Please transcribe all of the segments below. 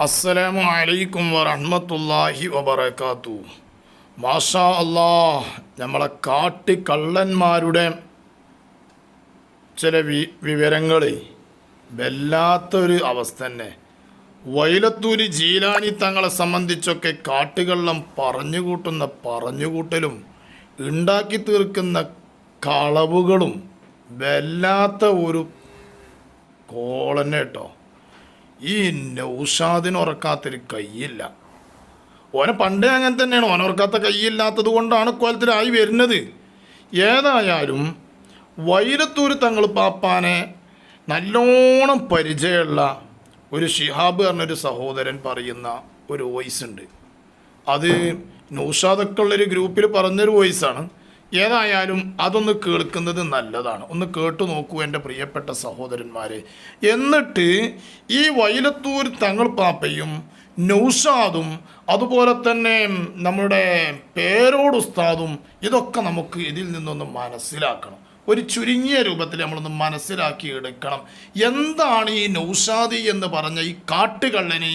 അസ്സലാമു അലൈക്കും വറഹ്മത്തുള്ളാഹി വബറകാത്തു. മാഷാ അല്ലാഹ്, നമ്മളെ കാട്ടുകള്ളന്മാരുടെ ചില വിവരങ്ങൾ വല്ലാത്തൊരു അവസ്ഥ തന്നെ. വൈലത്തൂരി ജീലാനി തങ്ങളെ സംബന്ധിച്ചൊക്കെ കാട്ടുകള്ളം പറഞ്ഞുകൂട്ടലും ഉണ്ടാക്കി തീർക്കുന്ന കളവുകളും വല്ലാത്ത ഒരു കോളന്നെ കേട്ടോ. ഈ നൗഷാദിന് ഉറക്കാത്തൊരു കയ്യില്ല. ഓനെ പണ്ടേ അങ്ങനെ തന്നെയാണ്. ഓനുറക്കാത്ത കയ്യില്ലാത്തത് കൊണ്ടാണ് കോലത്തിലായി വരുന്നത്. ഏതായാലും വൈലത്തൂർ തങ്ങൾ പാപ്പാനെ നല്ലോണം പരിചയമുള്ള ഒരു ഷിഹാബ് പറഞ്ഞൊരു സഹോദരൻ പറയുന്ന ഒരു വോയിസ് ഉണ്ട്. അത് നൗഷാദൊക്കെ ഉള്ളൊരു ഗ്രൂപ്പിൽ പറഞ്ഞൊരു വോയിസാണ്. ഏതായാലും അതൊന്ന് കേൾക്കുന്നത് നല്ലതാണ്. ഒന്ന് കേട്ടു നോക്കൂ എൻ്റെ പ്രിയപ്പെട്ട സഹോദരന്മാരെ. എന്നിട്ട് ഈ വൈലത്തൂർ തങ്ങൾ പാപ്പയും നൗഷാദും അതുപോലെ തന്നെ നമ്മുടെ പേരോട് ഉസ്താദും ഇതൊക്കെ നമുക്ക് ഇതിൽ നിന്നൊന്ന് മനസ്സിലാക്കണം. ഒരു ചുരുങ്ങിയ രൂപത്തിൽ നമ്മളൊന്ന് മനസ്സിലാക്കി എടുക്കണം. എന്താണ് ഈ നൗഷാദി എന്ന് പറഞ്ഞ ഈ കാട്ടുകള്ളന്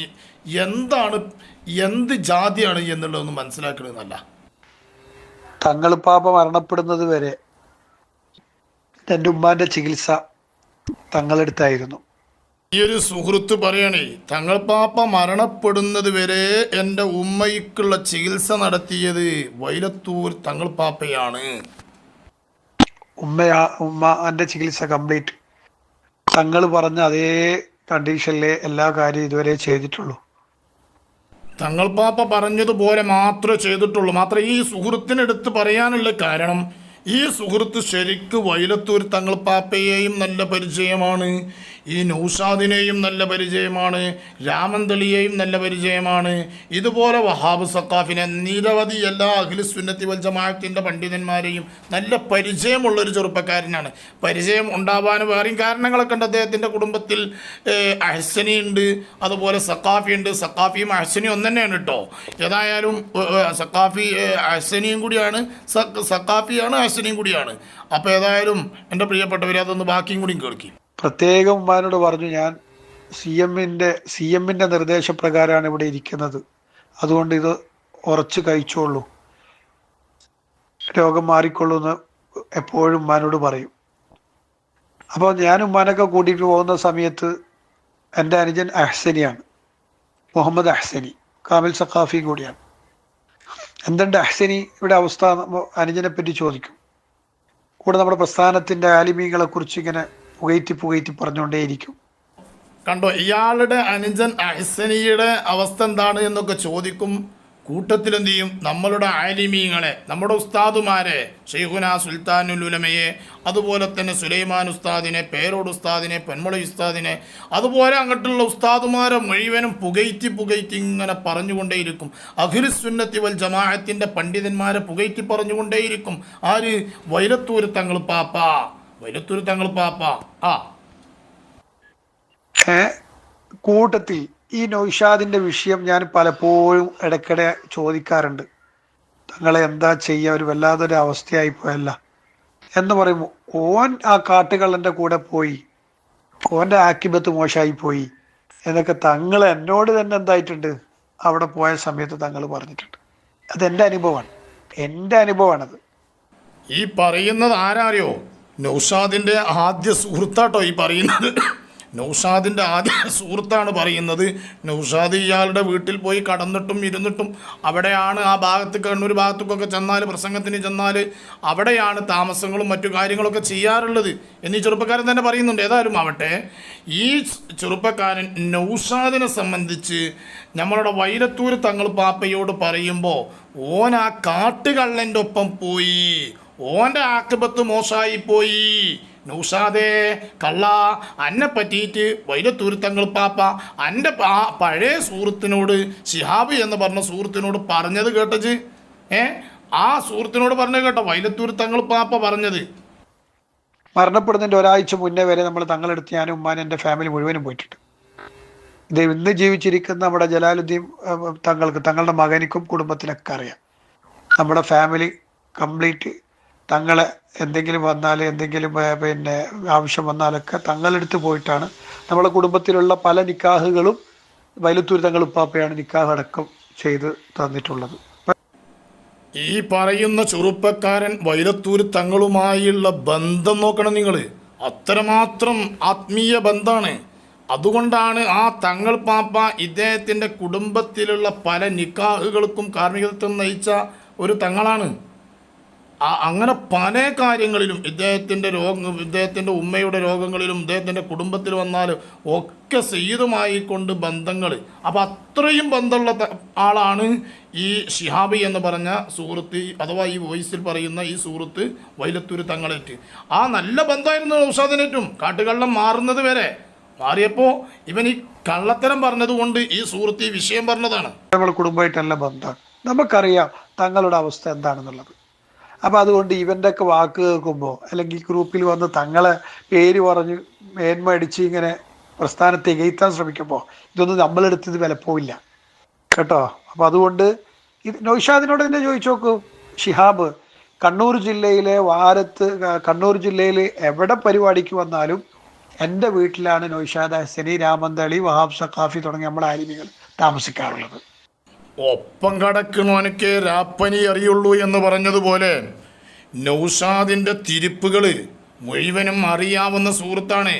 എന്ത് ജാതിയാണ് എന്നുള്ളതൊന്ന് മനസ്സിലാക്കണമെന്നല്ല. തങ്ങൾ പാപ്പ മരണപ്പെടുന്നത് വരെ എൻ്റെ ഉമ്മാന്റെ ചികിത്സ തങ്ങളെടുത്തായിരുന്നു. ഈ ഒരു സുഹൃത്ത് പറയണേ, തങ്ങൾ പാപ്പ മരണപ്പെടുന്നത് വരെ എൻ്റെ ഉമ്മയ്ക്കുള്ള ചികിത്സ നടത്തിയത് വൈലത്തൂർ തങ്ങൾ പാപ്പയാണ്. ഉമ്മാന്റെ ചികിത്സ കംപ്ലീറ്റ് തങ്ങൾ പറഞ്ഞ അതേ കണ്ടീഷനിലെ എല്ലാ കാര്യവും ഇതുവരെ ചെയ്തിട്ടുള്ളൂ. തങ്ങൾ പാപ്പ പറഞ്ഞതുപോലെ മാത്രമേ ചെയ്തിട്ടുള്ളൂ. മാത്രം ഈ സുഹൃത്തിനെടുത്ത് പറയാനുള്ള കാരണം, ഈ സുഹൃത്ത് ശരിക്ക് വൈലത്തൂർ തങ്ങൾ പാപ്പയെയും നല്ല പരിചയമാണ്, ഈ നൗഷാദിനെയും നല്ല പരിചയമാണ്, രാമന്തളിയെയും നല്ല പരിചയമാണ്. ഇതുപോലെ വഹാബ് സഖാഫിനെ നിരവധി എല്ലാ അഖിലു സുന്നത്തി വൽ ജമാഅത്തിൻ്റെ പണ്ഡിതന്മാരെയും നല്ല പരിചയമുള്ളൊരു ചെറുപ്പക്കാരനാണ്. പരിചയം ഉണ്ടാവാൻ വേറെയും കാരണങ്ങളൊക്കെ ഉണ്ട്. അദ്ദേഹത്തിൻ്റെ കുടുംബത്തിൽ അഹ്സനി ഉണ്ട്, അതുപോലെ സഖാഫി ഉണ്ട്. സഖാഫിയും അഹ്സനിയും ഒന്ന് തന്നെയാണ് കേട്ടോ. ഏതായാലും സഖാഫി അഹ്സനിയും കൂടിയാണ്, സഖാഫിയാണ് അഹ്സനിയും കൂടിയാണ്. അപ്പോൾ ഏതായാലും എൻ്റെ പ്രിയപ്പെട്ടവരെ അതൊന്ന് ബാക്കിയും കൂടിയും കേൾക്കി. പ്രത്യേകം ഉമ്മാനോട് പറഞ്ഞു, ഞാൻ സി എമ്മിന്റെ നിർദ്ദേശപ്രകാരമാണ് ഇവിടെ ഇരിക്കുന്നത്, അതുകൊണ്ട് ഇത് ഉറച്ചു കഴിച്ചോളൂ, രോഗം മാറിക്കൊള്ളൂ എന്ന് എപ്പോഴും ഉമ്മാനോട് പറയും. അപ്പോൾ ഞാൻ ഉമ്മാനൊക്കെ കൂട്ടിയിട്ട് പോകുന്ന സമയത്ത് എൻ്റെ അനുജൻ അഹ്സനിയാണ്, മുഹമ്മദ് അഹ്സനി, കാമിൽ സഖാഫിയും കൂടിയാണ്. എന്തുണ്ട് അഹ്സനി ഇവിടെ അവസ്ഥ, അനുജനെ പറ്റി ചോദിക്കും. കൂടെ നമ്മുടെ പ്രസ്ഥാനത്തിന്റെ ആലിമീങ്ങളെ കുറിച്ച് ഇങ്ങനെ പുകയറ്റി പറഞ്ഞുകൊണ്ടേയിരിക്കും. കണ്ടോ, ഇയാളുടെ അനുജൻ അഹ്സനിയുടെ അവസ്ഥ എന്താണ് എന്നൊക്കെ ചോദിക്കും. കൂട്ടത്തിലെന്ത് ചെയ്യും, നമ്മളുടെ ആലിമീങ്ങളെ, നമ്മുടെ ഉസ്താദുമാരെ, ഷെയ്ഖുന സുൽത്താനുൽ ഉലമയെ, അതുപോലെ തന്നെ സുലൈമാൻ ഉസ്താദിനെ, പേരോട് ഉസ്താദിനെ, പൊന്മുള ഉസ്താദിനെ, അതുപോലെ അങ്ങോട്ടുള്ള ഉസ്താദുമാരെ മുഴുവനും പുകയറ്റി ഇങ്ങനെ പറഞ്ഞുകൊണ്ടേയിരിക്കും. അഖിലു സുന്നത്തി വൽ ജമാഅത്തിൻ്റെ പണ്ഡിതന്മാരെ പുകയറ്റി പറഞ്ഞുകൊണ്ടേയിരിക്കും. ആര്? വൈലത്തൂർ തങ്ങൾ പാപ്പ. വൈലത്തൂർ തങ്ങൾ പാപ്പ. കൂട്ടത്തിൽ ഈ നൗഷാദിന്റെ വിഷയം ഞാൻ പലപ്പോഴും ഇടയ്ക്കിടെ ചോദിക്കാറുണ്ട്. തങ്ങളെ എന്താ ചെയ്യുക, ഒരു വല്ലാതൊരു അവസ്ഥയായി പോയല്ല എന്ന് പറയുമ്പോൾ, ഓൻ ആ കാട്ടുകള്ളന്റെ കൂടെ പോയി, ഓന്റെ ആക്കിബത്ത് മോശമായി പോയി എന്നൊക്കെ തങ്ങൾ എന്നോട് തന്നെ എന്തായിട്ടുണ്ട്, അവിടെ പോയ സമയത്ത് തങ്ങൾ പറഞ്ഞിട്ടുണ്ട്. അതെൻ്റെ അനുഭവമാണത്. ഈ പറയുന്നത് ആരാറിയോ? നൗഷാദിൻ്റെ ആദ്യ സുഹൃത്താട്ടോ ഈ പറയുന്നത്. നൗഷാദിൻ്റെ ആദ്യ സുഹൃത്താണ് പറയുന്നത്. നൗഷാദ് ഇയാളുടെ വീട്ടിൽ പോയി കടന്നിട്ടും ഇരുന്നിട്ടും അവിടെയാണ്, ആ ഭാഗത്ത് കണ്ണൂർ ഭാഗത്തേക്കൊക്കെ ചെന്നാൽ, പ്രസംഗത്തിന് ചെന്നാൽ അവിടെയാണ് താമസങ്ങളും മറ്റു കാര്യങ്ങളൊക്കെ ചെയ്യാറുള്ളത് എന്നീ ചെറുപ്പക്കാരൻ തന്നെ പറയുന്നുണ്ട്. ഏതായാലും ആവട്ടെ, ഈ ചെറുപ്പക്കാരൻ നൗഷാദിനെ സംബന്ധിച്ച് നമ്മളുടെ വൈലത്തൂർ തങ്ങൾ പാപ്പയോട് പറയുമ്പോൾ, ഓൻ ആ കാട്ടുകള്ളൻ്റെ ഒപ്പം പോയി, ഓൻ്റെ ആക്കിബത്ത് മോശമായി പോയി. നൗഷാദേ കള്ള, അന്നെ പറ്റിയിട്ട് വൈലത്തൂർ തങ്ങൾ പാപ്പ എൻ്റെ പഴയ സുഹൃത്തിനോട്, ഷിഹാബ് എന്ന് പറഞ്ഞ സുഹൃത്തിനോട് പറഞ്ഞത് കേട്ടത്. ആ സുഹൃത്തിനോട് പറഞ്ഞത് കേട്ടോ, വൈലത്തൂർ തങ്ങൾ പാപ്പ പറഞ്ഞത്. മരണപ്പെടുന്നതിൻ്റെ ഒരാഴ്ച മുന്നേ വരെ നമ്മൾ തങ്ങളെടുത്ത് ഞാനും ഉമ്മാനും എൻ്റെ ഫാമിലി മുഴുവനും പോയിട്ടുണ്ട്. ഇത് ഇന്ന് ജീവിച്ചിരിക്കുന്ന നമ്മുടെ ജലാലുദ്ദീൻ തങ്ങളുടെ മകനിക്കും കുടുംബത്തിനൊക്കെ അറിയാം. നമ്മുടെ ഫാമിലി കംപ്ലീറ്റ് തങ്ങളെ എന്തെങ്കിലും വന്നാൽ, എന്തെങ്കിലും ആവശ്യം വന്നാലൊക്കെ തങ്ങളെടുത്ത് പോയിട്ടാണ് നമ്മളെ കുടുംബത്തിലുള്ള പല നിക്കാഹുകളും വൈലത്തൂർ തങ്ങൾ ഉപ്പാപ്പയാണ് നിക്കാഹ് അടക്കം ചെയ്ത് തന്നിട്ടുള്ളത്. ഈ പറയുന്ന ചെറുപ്പക്കാരൻ വൈലത്തൂർ തങ്ങളുമായുള്ള ബന്ധം നോക്കണം നിങ്ങൾ. അത്രമാത്രം ആത്മീയ ബന്ധമാണ്. അതുകൊണ്ടാണ് ആ തങ്ങൾ പാപ്പ ഇദ്ദേഹത്തിൻ്റെ കുടുംബത്തിലുള്ള പല നിക്കാഹുകൾക്കും കാർമ്മികത്വം നയിച്ച ഒരു തങ്ങളാണ്. അങ്ങനെ പല കാര്യങ്ങളിലും ഇദ്ദേഹത്തിൻ്റെ ഉമ്മയുടെ രോഗങ്ങളിലും ഇദ്ദേഹത്തിൻ്റെ കുടുംബത്തിൽ വന്നാലും ഒക്കെ സയ്യിദുമായി കൊണ്ട് ബന്ധങ്ങൾ. അപ്പോൾ അത്രയും ബന്ധമുള്ള ആളാണ് ഈ ഷിഹാബി എന്ന് പറഞ്ഞ സുഹൃത്ത്, അഥവാ ഈ വോയിസിൽ പറയുന്ന ഈ സുഹൃത്ത് വൈലത്തൂർ തങ്ങളേറ്റ്. ആ നല്ല ബന്ധമായിരുന്നു നൗഷാദിനേറ്റും. കാട്ടുകള്ളം മാറുന്നത് വരെ മാറിയപ്പോൾ ഇവൻ ഈ കള്ളത്തരം പറഞ്ഞതുകൊണ്ട് ഈ സുഹൃത്ത് ഈ വിഷയം പറഞ്ഞതാണ്. നമ്മൾ കുടുംബമായിട്ടല്ല ബന്ധമാണ്. നമുക്കറിയാം തങ്ങളുടെ അവസ്ഥ എന്താണെന്നുള്ളത്. അപ്പം അതുകൊണ്ട് ഇവൻ്റെ ഒക്കെ വാക്ക് കേൾക്കുമ്പോൾ അല്ലെങ്കിൽ ഗ്രൂപ്പിൽ വന്ന് തങ്ങളെ പേര് പറഞ്ഞ് മേന്മടിച്ച് ഇങ്ങനെ പ്രസ്ഥാനത്തെ എഴുത്താൻ ശ്രമിക്കുമ്പോൾ ഇതൊന്നും നമ്മളെടുത്തത് വിലപ്പോവില്ല കേട്ടോ. അപ്പം അതുകൊണ്ട് ഇത് നൗഷാദിനോട് തന്നെ ചോദിച്ചു നോക്കൂ. ഷിഹാബ് കണ്ണൂർ ജില്ലയിലെ കണ്ണൂർ ജില്ലയിൽ എവിടെ പരിപാടിക്ക് വന്നാലും എൻ്റെ വീട്ടിലാണ് നൗഷാദ് ഹസനി, രാമന്തളി, വഹാബ് സഖാഫി തുടങ്ങിയ നമ്മുടെ ആലിമികൾ താമസിക്കാറുള്ളത്. ഒപ്പം കടക്കുന്നവനക്ക് രാപ്പനി അറിയുള്ളൂ എന്ന് പറഞ്ഞതുപോലെ നൗഷാദിൻ്റെ തിരിപ്പുകൾ മുഴുവനും അറിയാവുന്ന സുഹൃത്താണ്.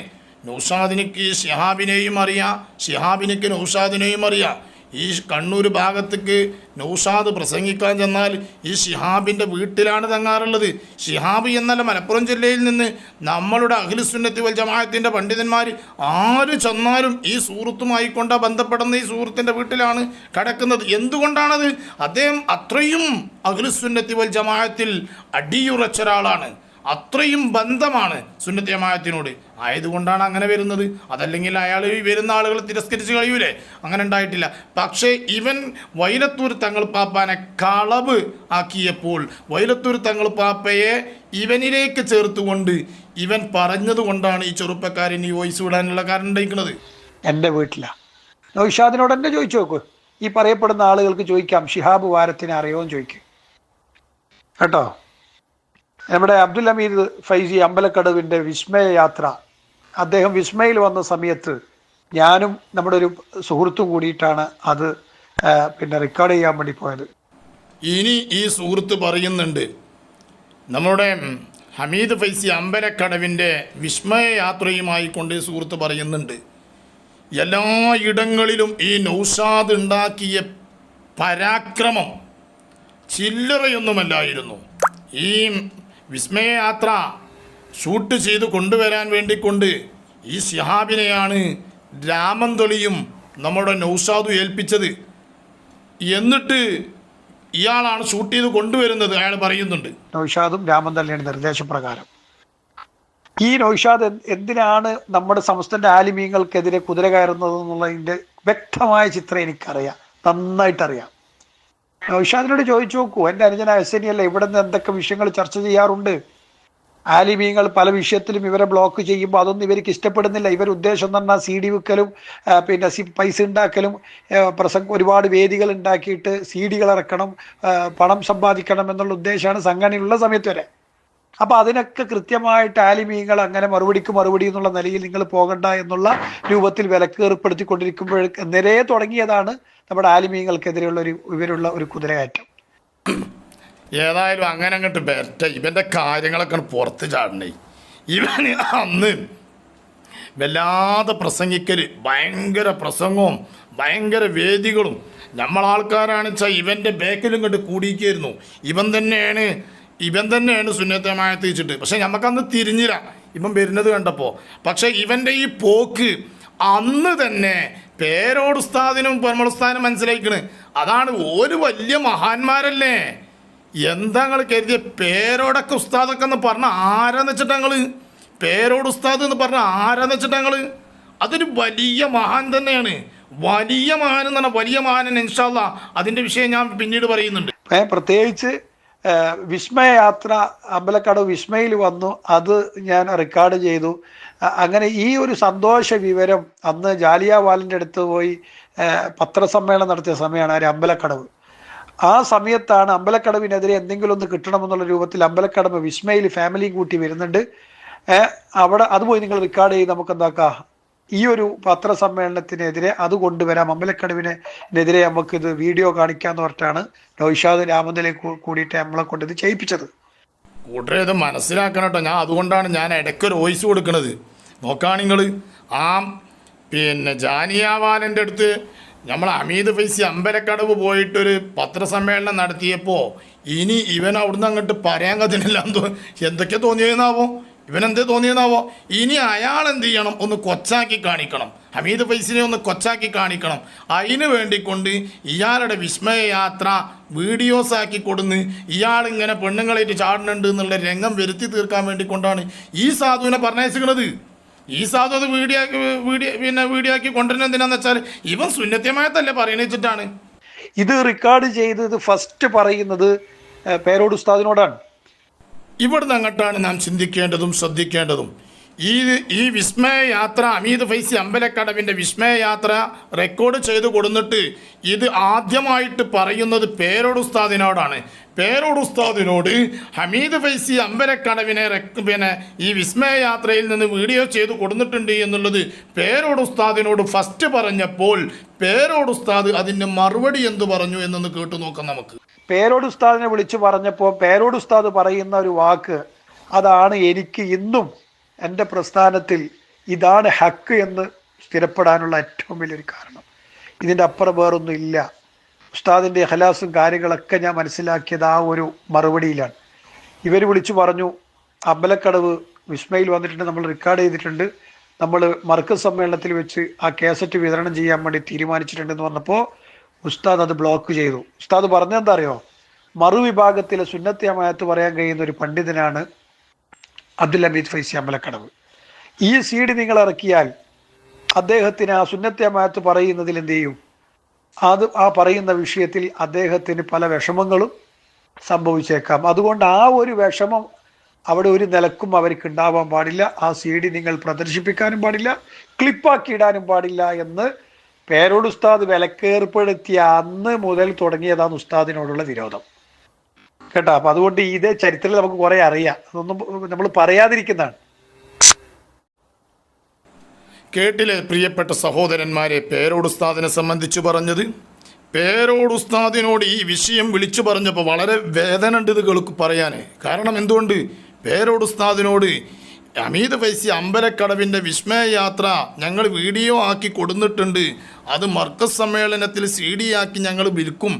നൗഷാദിനിക്ക് ഷിഹാബിനെയും അറിയാം, ഷിഹാബിനിക്ക് നൗഷാദിനെയും അറിയാം. ഈ കണ്ണൂർ ഭാഗത്തേക്ക് നൗഷാദ് പ്രസംഗിക്കാൻ ചെന്നാൽ ഈ ഷിഹാബിൻ്റെ വീട്ടിലാണ് തങ്ങാറുള്ളത്. ഷിഹാബ് എന്നല്ല, മലപ്പുറം ജില്ലയിൽ നിന്ന് നമ്മളുടെ അഹ്ലുസുന്നത്തി വൽ ജമാഅത്തിൻ്റെ പണ്ഡിതന്മാർ ആര് ചെന്നാലും ഈ സുഹൃത്തുമായി കൊണ്ട് ബന്ധപ്പെടുന്ന ഈ സുഹൃത്തിൻ്റെ വീട്ടിലാണ് കിടക്കുന്നത്. എന്തുകൊണ്ടാണത്? അദ്ദേഹം അത്രയും അഹ്ലുസുന്നത്തി വൽ ജമാഅത്തിൽ അടിയുറച്ച ഒരാളാണ്. അത്രയും ബന്ധമാണ് സുന്നത്ത് ജമാഅത്തിനോട്. ആയതുകൊണ്ടാണ് അങ്ങനെ വരുന്നത്. അതല്ലെങ്കിൽ അയാൾ വരുന്ന ആളുകൾ തിരസ്കരിച്ച് കഴിയൂലേ? അങ്ങനെ ഉണ്ടായിട്ടില്ല. പക്ഷേ ഇവൻ വൈലത്തൂർ തങ്ങൾ പാപ്പാനെ കളവ് ആക്കിയപ്പോൾ വൈലത്തൂർ തങ്ങൾ പാപ്പയെ ഇവനിലേക്ക് ചേർത്തുകൊണ്ട് ഇവൻ പറഞ്ഞതുകൊണ്ടാണ് ഈ ചെറുപ്പക്കാരൻ ഈ വോയിസ് വിടാനുള്ള കാരണം ഉണ്ടായിരിക്കുന്നത്. എൻ്റെ വീട്ടിലാണ്. നൗഷാദിനോട് തന്നെ ചോദിച്ചു നോക്കൂ. ഈ പറയപ്പെടുന്ന ആളുകൾക്ക് ചോദിക്കാം, ഷിഹാബ് വാരത്തിനെ അറിയുമോ ചോദിക്കും കേട്ടോ. നമ്മുടെ അബ്ദുൽ ഹമീദ് ഫൈസി അമ്പലക്കടവിൻ്റെ വിസ്മയ യാത്ര, അദ്ദേഹം വിസ്മയിൽ വന്ന സമയത്ത് ഞാനും നമ്മുടെ ഒരു സുഹൃത്തും കൂടിയിട്ടാണ് അത് റെക്കോർഡ് ചെയ്യാൻ വേണ്ടി പോയത്. ഇനി ഈ സുഹൃത്ത് പറയുന്നുണ്ട്, നമ്മുടെ ഹമീദ് ഫൈസി അമ്പലക്കടവിൻ്റെ വിസ്മയ യാത്രയുമായി കൊണ്ട് സുഹൃത്ത് പറയുന്നുണ്ട്, എല്ലാ ഇടങ്ങളിലും ഈ നൗഷാദ് ഉണ്ടാക്കിയ പരാക്രമം ചില്ലറയൊന്നുമല്ലായിരുന്നു. ഈ വിസ്മയയാത്ര ഷൂട്ട് ചെയ്ത് കൊണ്ടുവരാൻ വേണ്ടിക്കൊണ്ട് ഈ ഷിഹാബിനെയാണ് രാമന്തളിയും നമ്മുടെ നൗഷാദും ഏൽപ്പിച്ചത്. എന്നിട്ട് ഇയാളാണ് ഷൂട്ട് ചെയ്ത് കൊണ്ടുവരുന്നത്. അയാൾ പറയുന്നുണ്ട്, നൗഷാദും രാമന്തളിയുടെ നിർദ്ദേശപ്രകാരം. ഈ നൗഷാദ് എന്തിനാണ് നമ്മുടെ സംസ്ഥാന ആലിമീങ്ങൾക്കെതിരെ കുതിര കയറുന്നത് എന്നുള്ളതിൻ്റെ വ്യക്തമായ ചിത്രം എനിക്കറിയാം, നന്നായിട്ടറിയാം. നൗഷാദിനോട് ചോദിച്ചു നോക്കൂ. എൻ്റെ അനുജന ഹസനിയല്ല ഇവിടെ നിന്ന് എന്തൊക്കെ വിഷയങ്ങൾ ചർച്ച ചെയ്യാറുണ്ട്. ആലിമീങ്ങൾ പല വിഷയത്തിലും ഇവരെ ബ്ലോക്ക് ചെയ്യുമ്പോൾ അതൊന്നും ഇവർക്ക് ഇഷ്ടപ്പെടുന്നില്ല. ഇവർ ഉദ്ദേശം എന്ന് പറഞ്ഞാൽ CD വിൽക്കലും പൈസ ഉണ്ടാക്കലും ഒരുപാട് വേദികൾ ഉണ്ടാക്കിയിട്ട് CD ഇറക്കണം, പണം സമ്പാദിക്കണം എന്നുള്ള ഉദ്ദേശമാണ് സംഘടനയിലുള്ള സമയത്ത് വരെ. അപ്പോൾ അതിനൊക്കെ കൃത്യമായിട്ട് ആലിമീങ്ങൾ അങ്ങനെ മറുപടി എന്നുള്ള നിലയിൽ നിങ്ങൾ പോകണ്ട എന്നുള്ള രൂപത്തിൽ വിലക്ക് ഏർപ്പെടുത്തിക്കൊണ്ടിരിക്കുമ്പോൾ നിരയെ തുടങ്ങിയതാണ് നമ്മുടെ ആലിമീങ്ങൾക്കെതിരെയുള്ള ഇവരുള്ള ഒരു കുതിരകയറ്റം. ഏതായാലും അങ്ങനെ അങ്ങോട്ട് ബെറ്റ ഇവൻ്റെ കാര്യങ്ങളൊക്കെ പുറത്ത് ചാടണേ. ഇവന് അന്ന് വല്ലാതെ പ്രസംഗിക്കൽ, ഭയങ്കര പ്രസംഗവും ഭയങ്കര വേദികളും. നമ്മളാൾക്കാരാണെന്ന് വെച്ചാൽ ഇവൻ്റെ ബാക്കിലും കണ്ട് കൂടിയിരിക്കുന്നു. ഇവൻ തന്നെയാണ് സുന്നത്തെ ജമാഅത്ത് വെച്ചിട്ട്. പക്ഷെ നമുക്കന്ന് തിരിഞ്ഞില്ല ഇവൻ വരുന്നത് കണ്ടപ്പോൾ. പക്ഷെ ഇവൻ്റെ ഈ പോക്ക് അന്ന് തന്നെ പേരോട് ഉസ്താദിനും പെർമളുസ്താദിനും മനസ്സിലായിക്കണ്. അതാണ് ഒരു വലിയ മഹാന്മാരല്ലേ. എന്താ നിങ്ങൾ കരുതിയ പേരോടൊക്കെ ഉസ്താദൊക്കെ എന്ന് പറഞ്ഞാൽ ആരാന്ന് വെച്ചിട്ട് ഞങ്ങൾ പേരോട് ഉസ്താദ് എന്ന് പറഞ്ഞാൽ ആരാന്ന് വെച്ചിട്ട് ഞങ്ങൾ അതൊരു വലിയ മഹാൻ തന്നെയാണ്. വലിയ മഹാൻ എന്ന് പറഞ്ഞാൽ വലിയ മഹാൻ. ഇൻഷാ അല്ലാഹ് അതിൻ്റെ വിഷയം ഞാൻ പിന്നീട് പറയുന്നുണ്ട്. പ്രത്യേകിച്ച് വിസ്മയയാത്ര അമ്പലക്കടവ് വിസ്മയിൽ വന്നു, അത് ഞാൻ റെക്കോർഡ് ചെയ്തു. അങ്ങനെ ഈ ഒരു സന്തോഷ വിവരം അന്ന് ജാലിയാവാലിൻ്റെ അടുത്ത് പോയി പത്രസമ്മേളനം നടത്തിയ സമയമാണ് ഒരു അമ്പലക്കടവ്. ആ സമയത്താണ് അമ്പലക്കടവിനെതിരെ എന്തെങ്കിലും ഒന്ന് കിട്ടണമെന്നുള്ള രൂപത്തിൽ അമ്പലക്കടവ് വിസ്മയിൽ ഫാമിലിയും കൂട്ടി വരുന്നുണ്ട്. അവിടെ അത് പോയി നിങ്ങൾ റെക്കോർഡ് ചെയ്ത് നമുക്ക് എന്താക്കാം ഈ ഒരു പത്രസമ്മേളനത്തിനെതിരെ അത് കൊണ്ടുവരാം, അമ്പലക്കടവിനെതിരെ നമുക്ക് ഇത് വീഡിയോ കാണിക്കാന്ന് പറഞ്ഞിട്ടാണ് നൗഷാദ് രാമന്തലേക്ക് കൂടിയിട്ട് നമ്മളെ കൊണ്ട് ഇത് ചെയ്യിപ്പിച്ചത്. കൂട്ടരെ ഇത് മനസ്സിലാക്കണം കേട്ടോ. അതുകൊണ്ടാണ് ഞാൻ ഇടയ്ക്കൊരു വോയിസ് കൊടുക്കുന്നത്. നോക്കുകയാണ് നിങ്ങൾ, ആ ജാനിയാവാലൻ്റെ അടുത്ത് നമ്മൾ ഹമീദ് ഫൈസി അമ്പലക്കടവ് പോയിട്ടൊരു പത്രസമ്മേളനം നടത്തിയപ്പോൾ ഇനി ഇവൻ അവിടുന്ന് അങ്ങോട്ട് പറയാൻ കഥനില്ല എന്തൊക്കെ തോന്നിയെന്നാവോ, ഇവനെന്തേ തോന്നിയെന്നാവോ. ഇനി അയാൾ എന്ത് ചെയ്യണം, ഒന്ന് കൊച്ചാക്കി കാണിക്കണം, ഹമീദ് ഫൈസിനെ ഒന്ന് കൊച്ചാക്കി കാണിക്കണം. അതിന് വേണ്ടിക്കൊണ്ട് ഇയാളുടെ വിസ്മയയാത്ര വീഡിയോസാക്കി കൊടുന്ന് ഇയാളിങ്ങനെ പെണ്ണുങ്ങളായിട്ട് ചാടുന്നുണ്ട് എന്നുള്ള രംഗം വരുത്തി തീർക്കാൻ വേണ്ടിക്കൊണ്ടാണ് ഈ സാധുവിനെ പറഞ്ഞയച്ചിരിക്കുന്നത്. ഈ സാധു അത് വീഡിയോ ആക്കി കൊണ്ടുവരുന്നത് എന്തിനാന്ന് വെച്ചാൽ ഇവൻ സുന്നത്യമായതല്ലേ പറയുന്നിച്ചിട്ടാണ്. ഇത് റെക്കോർഡ് ചെയ്തത് ഫസ്റ്റ് പറയുന്നത് പേരോട് ഉസ്താദിനോടാണ്. ഇവിടുന്ന് അങ്ങോട്ടാണ് നാം ചിന്തിക്കേണ്ടതും ശ്രദ്ധിക്കേണ്ടതും. ഈ വിസ്മയയാത്ര ഹമീദ് ഫൈസി അമ്പലക്കടവിൻ്റെ വിസ്മയയാത്ര റെക്കോർഡ് ചെയ്ത് കൊടുത്തിട്ട് ഇത് ആദ്യമായിട്ട് പറയുന്നത് പേരോട് ഉസ്താദിനോടാണ്. പേരോട് ഉസ്താദിനോട് ഹമീദ് ഫൈസി അമ്പലക്കടവിനെ ഈ വിസ്മയയാത്രയിൽ നിന്ന് വീഡിയോ ചെയ്ത് കൊടുത്തിട്ടുണ്ട് എന്നുള്ളത് പേരോട് ഉസ്താദിനോട് ഫസ്റ്റ് പറഞ്ഞപ്പോൾ പേരോട് ഉസ്താദ് അതിൻ്റെ മറുപടി എന്ത് പറഞ്ഞു എന്നൊന്ന് കേട്ടു നോക്കാം നമുക്ക്. പേരോട് ഉസ്താദിനെ വിളിച്ചു പറഞ്ഞപ്പോൾ പേരോട് ഉസ്താദ് പറയുന്ന ഒരു വാക്ക്, അതാണ് എനിക്ക് ഇന്നും എൻ്റെ പ്രസ്ഥാനത്തിൽ ഇതാണ് ഹക്ക് എന്ന് സ്ഥിരപ്പെടാനുള്ള ഏറ്റവും വലിയൊരു കാരണം. ഇതിൻ്റെ അപ്പുറം വേറൊന്നും ഇല്ല. ഉസ്താദിൻ്റെ ഇഖ്ലാസും കാര്യങ്ങളൊക്കെ ഞാൻ മനസ്സിലാക്കിയത് ആ ഒരു മറുപടിയിലാണ്. ഇവർ വിളിച്ചു പറഞ്ഞു, അമ്പലക്കടവ് വിസ്മയിൽ വന്നിട്ടുണ്ട്, നമ്മൾ റെക്കോർഡ് ചെയ്തിട്ടുണ്ട്, നമ്മൾ മർക്കസ് സമ്മേളനത്തിൽ വെച്ച് ആ കാസറ്റ് വിതരണം ചെയ്യാൻ വേണ്ടി തീരുമാനിച്ചിട്ടുണ്ടെന്ന് പറഞ്ഞപ്പോൾ ഉസ്താദ് അത് ബ്ലോക്ക് ചെയ്തു. ഉസ്താദ് പറഞ്ഞെന്താ അറിയോ, മറുവിഭാഗത്തിലെ സുന്നത്തി അമായത്ത് പറയാൻ കഴിയുന്ന ഒരു പണ്ഡിതനാണ് അബ്ദുൽ ഹമീദ് ഫൈസി അമ്പലക്കടവ്. ഈ സീഡ് നിങ്ങൾ ഇറക്കിയാൽ അദ്ദേഹത്തിന് ആ സുന്നത്തി അമായത്ത് പറയുന്നതിൽ എന്ത് ചെയ്യും, ആ പറയുന്ന വിഷയത്തിൽ അദ്ദേഹത്തിന് പല വിഷമങ്ങളും സംഭവിച്ചേക്കാം. അതുകൊണ്ട് ആ ഒരു വിഷമം അവിടെ ഒരു നിലക്കും അവർക്ക് ഉണ്ടാവാൻ പാടില്ല. ആ സീഡി നിങ്ങൾ പ്രദർശിപ്പിക്കാനും പാടില്ല, ക്ലിപ്പാക്കി ഇടാനും പാടില്ല എന്ന് പേരോട് ഉസ്താദ് വിലക്കേർപ്പെടുത്തിയ അന്ന് മുതൽ തുടങ്ങിയതാണ് ഉസ്താദിനോടുള്ള വിരോധം കേട്ടോ. അപ്പൊ അതുകൊണ്ട് ഇതേ ചരിത്രത്തിൽ നമുക്ക് കുറെ അറിയാം, അതൊന്നും നമ്മൾ പറയാതിരിക്കുന്നതാണ്. കേട്ടില്ലേ പ്രിയപ്പെട്ട സഹോദരന്മാരെ, പേരോട് ഉസ്താദിനെ സംബന്ധിച്ച് പറഞ്ഞത്. പേരോട് ഉസ്താദിനോട് ഈ വിഷയം വിളിച്ചു പറഞ്ഞപ്പോൾ വളരെ വേദന ഉണ്ട് ഇത് പറയാൻ. കാരണം എന്തുകൊണ്ട്, പേരോട് ഉസ്താദിനോട് ഹമീദ് ഫൈസി അമ്പലക്കടവിൻ്റെ വിസ്മയയാത്ര ഞങ്ങൾ വീഡിയോ ആക്കി കൊടുത്തിട്ടുണ്ട്, അത് മർക്കസ് സമ്മേളനത്തിൽ CD ആക്കി ഞങ്ങൾ വിൽക്കും,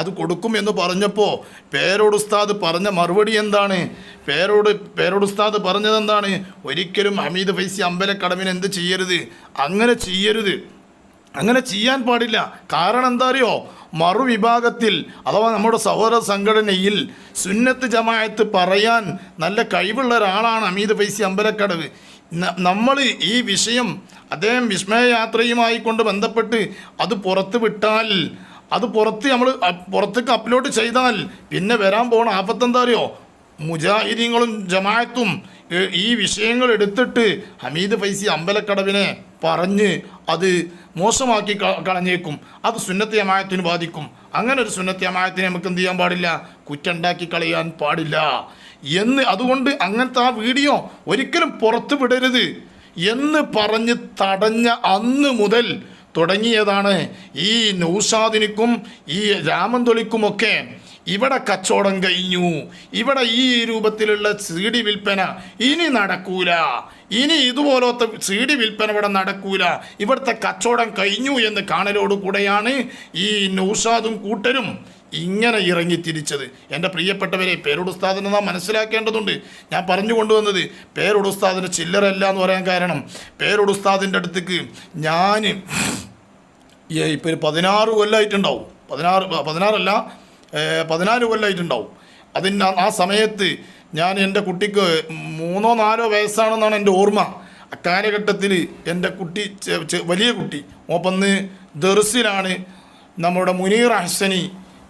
അത് കൊടുക്കും എന്ന് പറഞ്ഞപ്പോൾ പേരോട് ഉസ്താദ് പറഞ്ഞ മറുപടി എന്താണ്? പേരോട് ഉസ്താദ് പറഞ്ഞതെന്താണ്? ഒരിക്കലും ഹമീദ് ഫൈസി അമ്പലക്കടവിന് എന്ത് ചെയ്യരുത്, അങ്ങനെ ചെയ്യരുത്, അങ്ങനെ ചെയ്യാൻ പാടില്ല. കാരണം എന്താ അറിയോ, മറുവിഭാഗത്തിൽ അഥവാ നമ്മുടെ സഹോദര സംഘടനയിൽ സുന്നത്ത് ജമാഅത്ത് പറയാൻ നല്ല കഴിവുള്ള ഒരാളാണ് ഹമീദ് ഫൈസി അമ്പലക്കടവ്. നമ്മൾ ഈ വിഷയം അദ്ദേഹം വിസ്മയയാത്രയുമായി കൊണ്ട് ബന്ധപ്പെട്ട് അത് പുറത്ത് വിട്ടാൽ, അത് നമ്മൾ പുറത്തേക്ക് അപ്ലോഡ് ചെയ്താൽ പിന്നെ വരാൻ പോകണ ആപത്തെന്താ അറിയോ, മുജാഹിദീങ്ങളും ജമാഅത്തും ഈ വിഷയങ്ങൾ എടുത്തിട്ട് ഹമീദ് ഫൈസി അമ്പലക്കടവിനെ പറഞ്ഞ് അത് മോശമാക്കി കളഞ്ഞേക്കും, അത് സുന്നത്തി ജമാഅത്തിന് ബാധിക്കും. അങ്ങനെ ഒരു സുന്നത്തി ജമാഅത്തിനെ നമുക്ക് എന്ത് ചെയ്യാൻ പാടില്ല, കുറ്റുണ്ടാക്കി കളയാൻ പാടില്ല എന്ന്. അതുകൊണ്ട് അങ്ങനത്തെ ആ വീഡിയോ ഒരിക്കലും പുറത്തു വിടരുത് എന്ന് പറഞ്ഞ് തടഞ്ഞ അന്ന് മുതൽ തുടങ്ങിയതാണ് ഈ നൗഷാദിനിക്കും ഈ രാമന്തൊലിക്കുമൊക്കെ ഇവിടെ കച്ചവടം കഴിഞ്ഞു, ഇവിടെ ഈ രൂപത്തിലുള്ള CD വിൽപ്പന ഇനി നടക്കൂല, ഇനി ഇതുപോലത്തെ CD വിൽപ്പന ഇവിടെ നടക്കൂല, ഇവിടുത്തെ കച്ചവടം കഴിഞ്ഞു എന്ന് കാണലോടുകൂടെയാണ് ഈ നൗഷാദും കൂട്ടരും ഇങ്ങനെ ഇറങ്ങി തിരിച്ചത്. എൻ്റെ പ്രിയപ്പെട്ടവരെ, പേരോട് ഉസ്താദിനെ നാം മനസ്സിലാക്കേണ്ടതുണ്ട്. ഞാൻ പറഞ്ഞു കൊണ്ടുവന്നത് പേരോട് ഉസ്താദിന് ചില്ലറല്ല എന്ന് പറയാൻ കാരണം, പേരോട് ഉസ്താദിൻ്റെ അടുത്തേക്ക് ഞാൻ ഇപ്പോൾ ഒരു 16 കൊല്ലമായിട്ടുണ്ടാവും, 14 കൊല്ലമായിട്ടുണ്ടാവും. ആ സമയത്ത് ഞാൻ എൻ്റെ കുട്ടിക്ക് 3-4 വയസ്സാണെന്നാണ് എൻ്റെ ഓർമ്മ. അക്കാലഘട്ടത്തിൽ എൻ്റെ കുട്ടി വലിയ കുട്ടി ഓപ്പന്ന് ദർസിലാണ്, നമ്മുടെ മുനീർ അഹ്സനി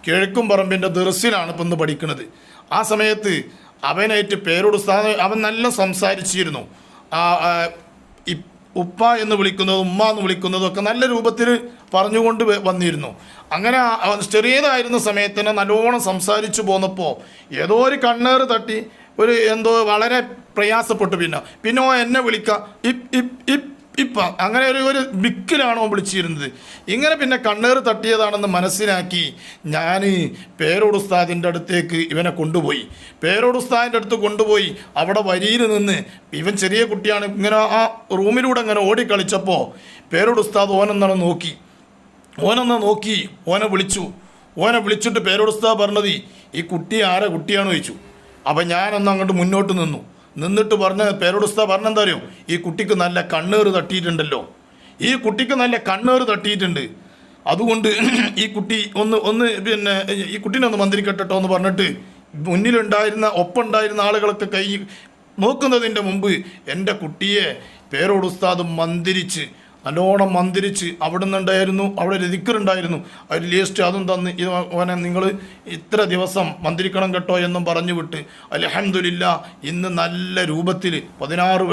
കിഴക്കുംപറമ്പിൻ്റെ ദർസിലാണ് ഇപ്പം ഇന്ന് പഠിക്കുന്നത്. ആ സമയത്ത് അവനായിട്ട് പേരോട് ഉസ്താദ് അവൻ നല്ല സംസാരിച്ചിരുന്നു. ഉപ്പ എന്ന് വിളിക്കുന്നതും ഉമ്മ എന്ന് വിളിക്കുന്നതും ഒക്കെ നല്ല രൂപത്തിൽ പറഞ്ഞുകൊണ്ട് വന്നിരുന്നു. അങ്ങനെ ചെറിയതായിരുന്ന സമയത്ത് തന്നെ നല്ലോണം സംസാരിച്ചു പോന്നപ്പോൾ ഏതോ ഒരു കണ്ണേറ് തട്ടി എന്തോ വളരെ പ്രയാസപ്പെട്ടു. പിന്നെ എന്നെ വിളിക്കുക ഇപ് ഇപ് ഇപ് ഇപ്പം അങ്ങനെ ഒരു ബിക്കിലാണ് ഓൻ വിളിച്ചിരുന്നത്. ഇങ്ങനെ പിന്നെ കണ്ണേറ് തട്ടിയതാണെന്ന് മനസ്സിലാക്കി ഞാൻ പേരോട് ഉസ്താദിൻ്റെ അടുത്തേക്ക് ഇവനെ കൊണ്ടുപോയി. പേരോട് ഉസ്താദിൻ്റെ അടുത്ത് കൊണ്ടുപോയി അവിടെ വരിയിൽ നിന്ന് ഇവൻ ചെറിയ കുട്ടിയാണ്, ഇങ്ങനെ ആ റൂമിലൂടെ ഇങ്ങനെ ഓടിക്കളിച്ചപ്പോൾ പേരോട് ഉസ്താദ് ഓനൊന്ന് നോക്കി ഓനെ വിളിച്ചിട്ട് പേരോട് ഉസ്താദ് പറഞ്ഞത് ഈ കുട്ടി ആരാ കുട്ടിയാണെന്ന് ചോദിച്ചു. അപ്പം ഞാനൊന്ന് അങ്ങോട്ട് മുന്നോട്ട് നിന്നിട്ട് പേരോട് ഉസ്താദ് പറഞ്ഞെന്താ അറിയോ, ഈ കുട്ടിക്ക് നല്ല കണ്ണേറ് തട്ടിയിട്ടുണ്ടല്ലോ, ഈ കുട്ടിക്ക് നല്ല കണ്ണേറ് തട്ടിയിട്ടുണ്ട്, അതുകൊണ്ട് ഈ കുട്ടി ഒന്ന് പിന്നെ ഈ കുട്ടീനെ ഒന്ന് മന്ത്രിക്കട്ടോ എന്ന് പറഞ്ഞിട്ട് ഒപ്പമുണ്ടായിരുന്ന ആളുകളൊക്കെ കൈ നോക്കുന്നതിൻ്റെ മുമ്പ് എൻ്റെ കുട്ടിയെ പേരോട് ഉസ്താദ് നല്ലോണം മന്ത്രിച്ച് അവിടെ ഒരു ദിക്റുണ്ടായിരുന്നു, ഒരു ലിസ്റ്റ് അതും തന്ന് ഓനെ നിങ്ങൾ ഇത്ര ദിവസം മന്ത്രിക്കണം കേട്ടോ എന്നും പറഞ്ഞു വിട്ട് അൽഹംദുലില്ലാ ഇന്ന് നല്ല രൂപത്തിൽ 16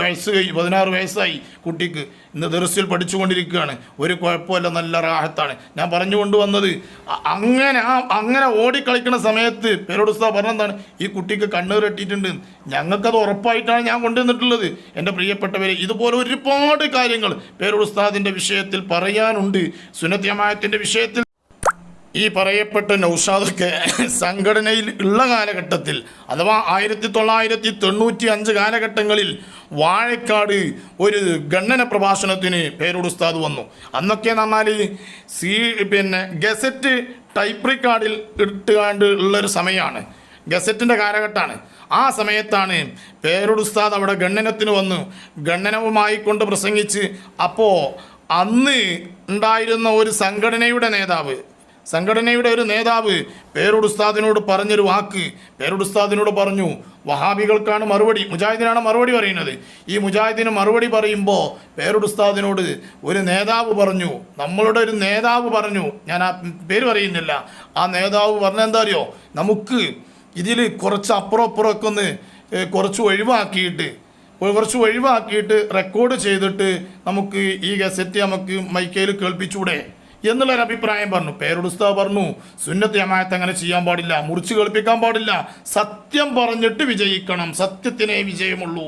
വയസ്സായി കുട്ടിക്ക്, ഇന്ന് ദർസിൽ പഠിച്ചുകൊണ്ടിരിക്കുകയാണ്, ഒരു കുഴപ്പമില്ല, നല്ല റാഹത്താണ്. ഞാൻ പറഞ്ഞു കൊണ്ടുവന്നത് അങ്ങനെ ഓടിക്കളിക്കുന്ന സമയത്ത് പേരോട് ഉസ്താദ് പറഞ്ഞെന്താണ്, ഈ കുട്ടിക്ക് കണ്ണീർ കെട്ടിയിട്ടുണ്ട്. ഞങ്ങൾക്കത് ഉറപ്പായിട്ടാണ് ഞാൻ കൊണ്ടുവന്നിട്ടുള്ളത്. എൻ്റെ പ്രിയപ്പെട്ടവരെ, ഇതുപോലെ ഒരുപാട് കാര്യങ്ങൾ പേരോട് ഉസ്താദിൻ്റെ വിഷയത്തിൽ പറയാനുണ്ട്. സുന്നത്ത് ജമാഅത്തിൻ്റെ വിഷയത്തിൽ ഈ പറയപ്പെട്ട നൗഷാദൊക്കെ സംഘടനയിൽ ഉള്ള കാലഘട്ടത്തിൽ അഥവാ 1995 കാലഘട്ടങ്ങളിൽ വാഴക്കാട് ഒരു ഗണ്ണന പ്രഭാഷണത്തിന് പേരോട് ഉസ്താദ് വന്നു. അന്നൊക്കെ പറഞ്ഞാൽ ഗസറ്റ് ടൈപ്പ് റിക്കാർഡിൽ ഇട്ടുകൊണ്ട് ഉള്ളൊരു സമയമാണ്, ഗസറ്റിൻ്റെ കാലഘട്ടമാണ്. ആ സമയത്താണ് പേരോട് ഉസ്താദ് അവിടെ ഗണ്ണനത്തിന് വന്നു, ഗണ്ണനവുമായി കൊണ്ട് പ്രസംഗിച്ച്. അപ്പോൾ അന്ന് ഉണ്ടായിരുന്ന ഒരു സംഘടനയുടെ ഒരു നേതാവ് പേരോട് ഉസ്താദിനോട് പറഞ്ഞൊരു വാക്ക്, പേരോട് ഉസ്താദിനോട് പറഞ്ഞു, വഹാബികൾക്കാണ് മറുപടി, മുജാഹിദിനാണ് മറുപടി പറയുന്നത്. ഈ മുജാഹിദിന് മറുപടി പറയുമ്പോൾ പേരോട് ഉസ്താദിനോട് ഒരു നേതാവ് പറഞ്ഞു, നമ്മളുടെ ഒരു നേതാവ് പറഞ്ഞു, ഞാൻ ആ പേര് പറയുന്നില്ല, ആ നേതാവ് പറഞ്ഞെന്താ അറിയോ, നമുക്ക് ഇതിൽ കുറച്ച് അപ്പുറമൊക്കെ ഒന്ന് കുറച്ച് ഒഴിവാക്കിയിട്ട് റെക്കോർഡ് ചെയ്തിട്ട് നമുക്ക് ഈ ഗസറ്റ് നമുക്ക് മൈക്കയിൽ കേൾപ്പിച്ചൂടെ എന്നുള്ളൊരു അഭിപ്രായം പറഞ്ഞു. പേരോട് ഉസ്താദ് പറഞ്ഞു, സുന്നത്ത് ജമാഅത്ത് അങ്ങനെ ചെയ്യാൻ പാടില്ല, മുറിച്ച് കേൾപ്പിക്കാൻ പാടില്ല, സത്യം പറഞ്ഞിട്ട് വിജയിക്കണം, സത്യത്തിനേ വിജയമുള്ളൂ.